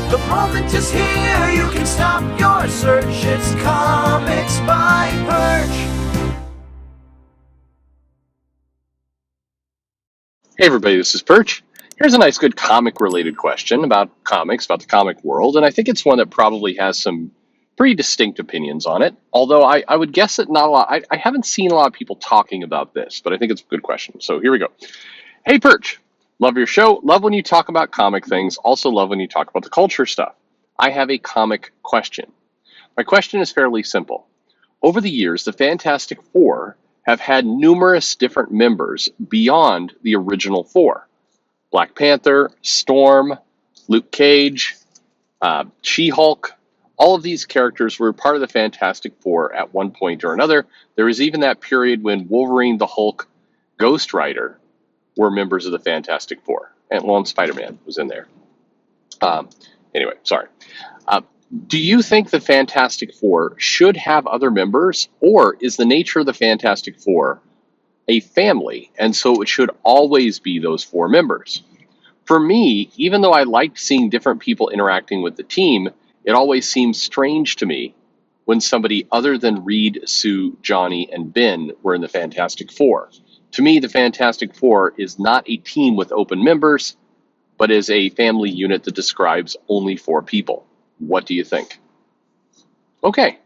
The moment is here, you can stop your search. It's Comics by Perch. Hey everybody, this is Perch. Here's a nice good comic related question about comics, about the comic world, and I think it's one that probably has some pretty distinct opinions on it. Although I would guess that not a lot, I haven't seen a lot of people talking about this, but I think it's a good question. So here we go. Hey Perch, love your show, love when you talk about comic things, also love when you talk about the culture stuff. I have a comic question. My question is fairly simple. Over the years, the Fantastic Four have had numerous different members beyond the original four. Black Panther, Storm, Luke Cage, She-Hulk. All of these characters were part of the Fantastic Four at one point or another. There was even that period when Wolverine, the Hulk, Ghost Rider were members of the Fantastic Four, and Lone Spider-Man was in there. Anyway, sorry. Do you think the Fantastic Four should have other members, or is the nature of the Fantastic Four a family, and so it should always be those four members? For me, even though I liked seeing different people interacting with the team, it always seems strange to me when somebody other than Reed, Sue, Johnny, and Ben were in the Fantastic Four. To me, the Fantastic Four is not a team with open members, but is a family unit that describes only four people. What do you think? Okay.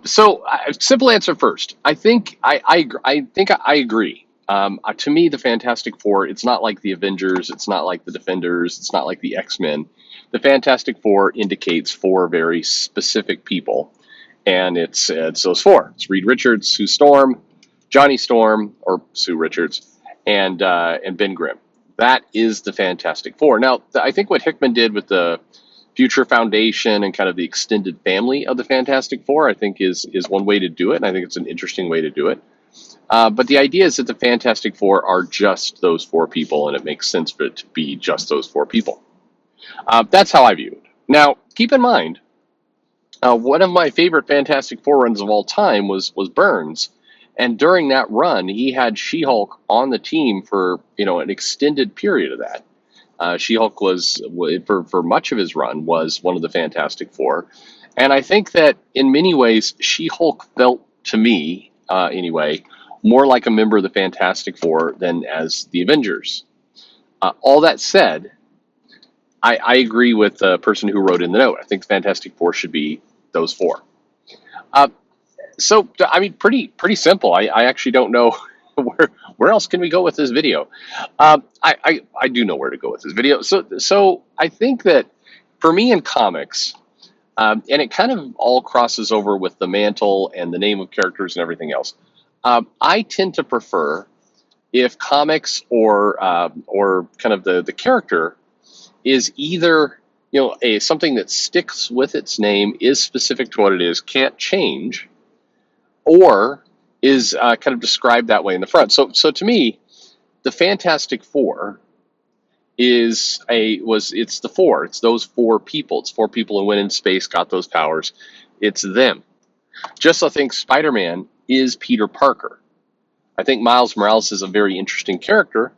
Simple answer first. I think I agree. To me, the Fantastic Four, it's not like the Avengers, it's not like the Defenders, it's not like the X-Men. The Fantastic Four indicates four very specific people, and it's those four. It's Reed Richards, Sue Storm, Johnny Storm, or Sue Richards, and Ben Grimm. That is the Fantastic Four. Now, I think what Hickman did with the Future Foundation and kind of the extended family of the Fantastic Four, I think is one way to do it, and I think it's an interesting way to do it. But the idea is that the Fantastic Four are just those four people, and it makes sense for it to be just those four people. That's how I view it. Now, keep in mind, one of my favorite Fantastic Four runs of all time was Burns, and during that run, he had She-Hulk on the team for an extended period of that. She-Hulk was, for much of his run, was one of the Fantastic Four. And I think that in many ways, She-Hulk felt, to me anyway, more like a member of the Fantastic Four than as the Avengers. All that said, I agree with the person who wrote in the note. I think the Fantastic Four should be those four. Pretty simple. I actually don't know where else can we go with this video. I do know where to go with this video. So I think that for me in comics, and it kind of all crosses over with the mantle and the name of characters and everything else. I tend to prefer if comics or kind of the character is either something that sticks with its name, is specific to what it is, can't change, or is kind of described that way in the front. So to me, the Fantastic Four it's the four. It's those four people. It's four people who went in space, got those powers. It's them. Just I think Spider-Man is Peter Parker. I think Miles Morales is a very interesting character.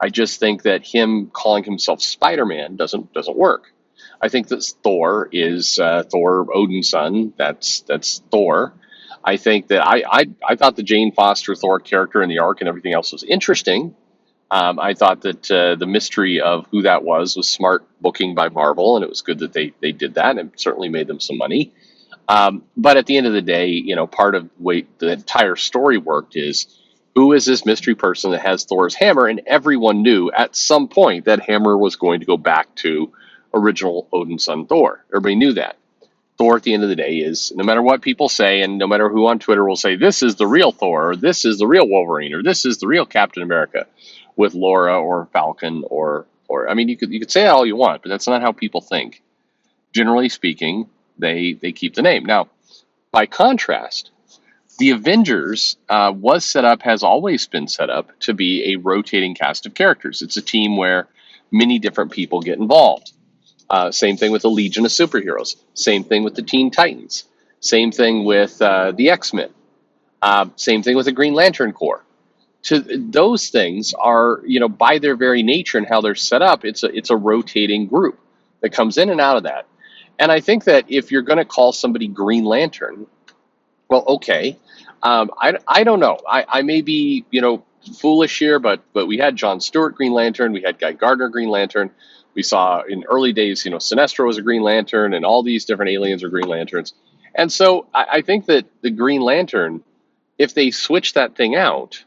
I just think that him calling himself Spider-Man doesn't work. I think that Thor is Thor, Odin's son. That's Thor. I think that I thought the Jane Foster Thor character in the arc and everything else was interesting. I thought that the mystery of who that was smart booking by Marvel, and it was good that they did that, and it certainly made them some money. But at the end of the day, part of the way the entire story worked is, who is this mystery person that has Thor's hammer? And everyone knew at some point that hammer was going to go back to original Odin's son Thor. Everybody knew that. Thor, at the end of the day, is, no matter what people say, and no matter who on Twitter will say, this is the real Thor, or this is the real Wolverine, or this is the real Captain America, with Laura or Falcon, or I mean, you could say that all you want, but that's not how people think. Generally speaking, they keep the name. Now, by contrast, the Avengers has always been set up to be a rotating cast of characters. It's a team where many different people get involved. Same thing with the Legion of Superheroes. Same thing with the Teen Titans. Same thing with the X-Men. Same thing with the Green Lantern Corps. Those things are, by their very nature and how they're set up, it's a rotating group. that comes in and out of that. And I think that if you're going to call somebody Green Lantern, well, okay. I don't know. I may be, foolish here, but we had John Stewart Green Lantern, we had Guy Gardner Green Lantern. We saw in early days, Sinestro was a Green Lantern, and all these different aliens are Green Lanterns. And so I think that the Green Lantern, if they switch that thing out,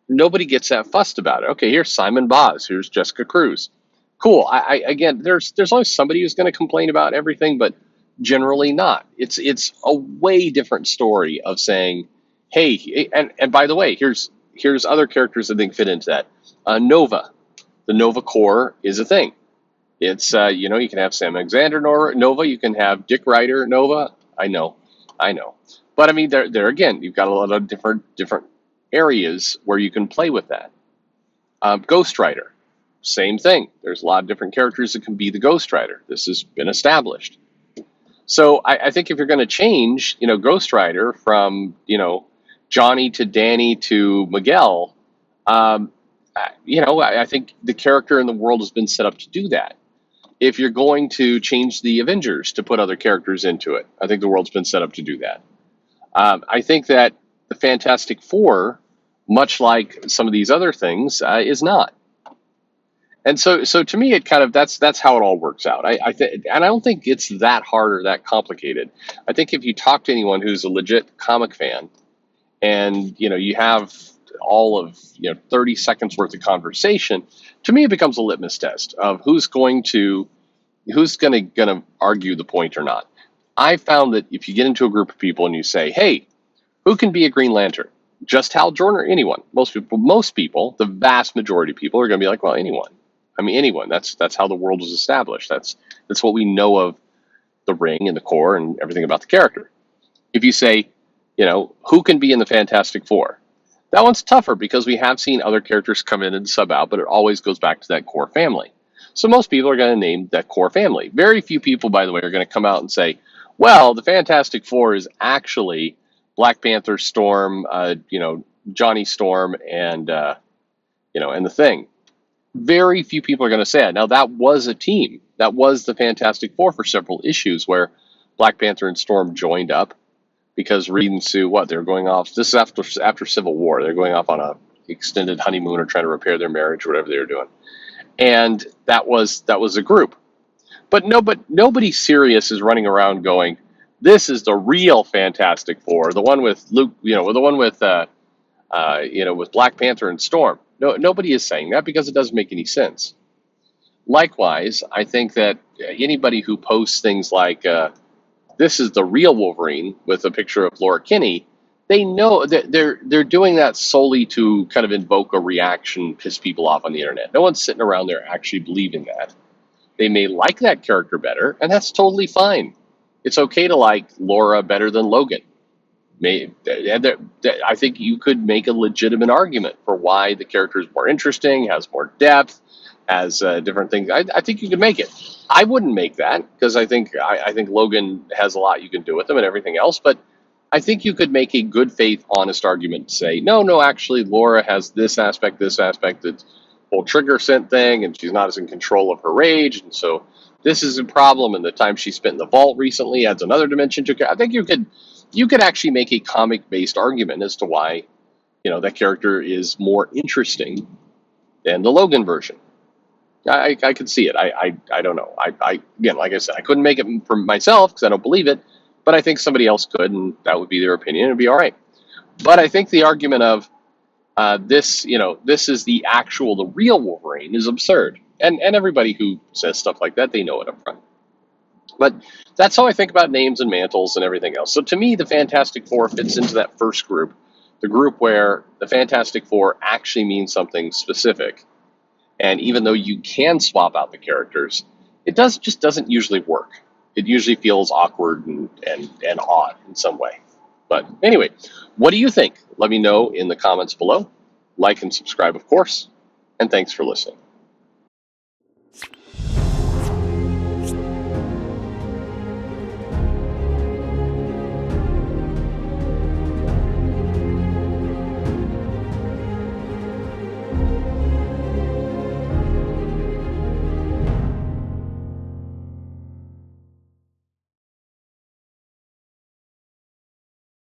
nobody gets that fussed about it. Okay, here's Simon Boz, here's Jessica Cruz. Cool. Again, there's always somebody who's going to complain about everything, but generally not. It's a way different story of saying, hey, and by the way, here's other characters that I think fit into that. Nova, the Nova Corps is a thing. It's you can have Sam Alexander Nova, you can have Dick Ryder Nova. I know, but I mean, there again, you've got a lot of different areas where you can play with that. Ghost Rider, same thing. There's a lot of different characters that can be the Ghost Rider. This has been established. So I think if you're going to change, Ghost Rider from, Johnny to Danny to Miguel, I think the character in the world has been set up to do that. If you're going to change the Avengers to put other characters into it, I think the world's been set up to do that. I think that the Fantastic Four, much like some of these other things, is not. And so to me, it kind of that's how it all works out. I think, and I don't think it's that hard or that complicated. I think if you talk to anyone who's a legit comic fan, and you have all of 30 seconds worth of conversation, to me it becomes a litmus test of who's going to argue the point or not. I found that if you get into a group of people and you say, hey, who can be a Green Lantern? Just Hal Jordan or anyone? Most people, the vast majority of people are going to be like, well, anyone. I mean, anyone. That's how the world was established. That's what we know of the Ring and the Corps and everything about the character. If you say, who can be in the Fantastic Four? That one's tougher because we have seen other characters come in and sub out, but it always goes back to that core family. So most people are going to name that core family. Very few people, by the way, are going to come out and say, well, the Fantastic Four is actually Black Panther, Storm, Johnny Storm, and the Thing. Very few people are going to say it. Now, that was a team. That was the Fantastic Four for several issues where Black Panther and Storm joined up because Reed and Sue, they were going off. This is after Civil War. They're going off on a extended honeymoon or trying to repair their marriage or whatever they were doing. And that was a group. But nobody serious is running around going, this is the real Fantastic Four, the one with Luke, the one with with Black Panther and Storm. No, nobody is saying that because it doesn't make any sense. Likewise, I think that anybody who posts things like this is the real Wolverine with a picture of Laura Kinney, they know that they're doing that solely to kind of invoke a reaction, piss people off on the internet. No one's sitting around there actually believing that. They may like that character better, and that's totally fine. It's okay to like Laura better than Logan. I think you could make a legitimate argument for why the character is more interesting, has more depth, has different things. I think you could make it. I wouldn't make that because I think Logan has a lot you can do with him and everything else. But I think you could make a good faith, honest argument to say, no, actually, Laura has this aspect, that's whole trigger scent thing, and she's not as in control of her rage, and so this is a problem. And the time she spent in the vault recently adds another dimension to it. I think you could actually make a comic-based argument as to why, that character is more interesting than the Logan version. I could see it. I don't know. Again, like I said, I couldn't make it for myself because I don't believe it, but I think somebody else could, and that would be their opinion. It'd be all right. But I think the argument of this is the real Wolverine is absurd. And everybody who says stuff like that, they know it up front. But that's how I think about names and mantles and everything else. So to me, the Fantastic Four fits into that first group, the group where the Fantastic Four actually means something specific. And even though you can swap out the characters, it just doesn't usually work. It usually feels awkward and odd in some way. But anyway, what do you think? Let me know in the comments below. Like and subscribe, of course. And thanks for listening.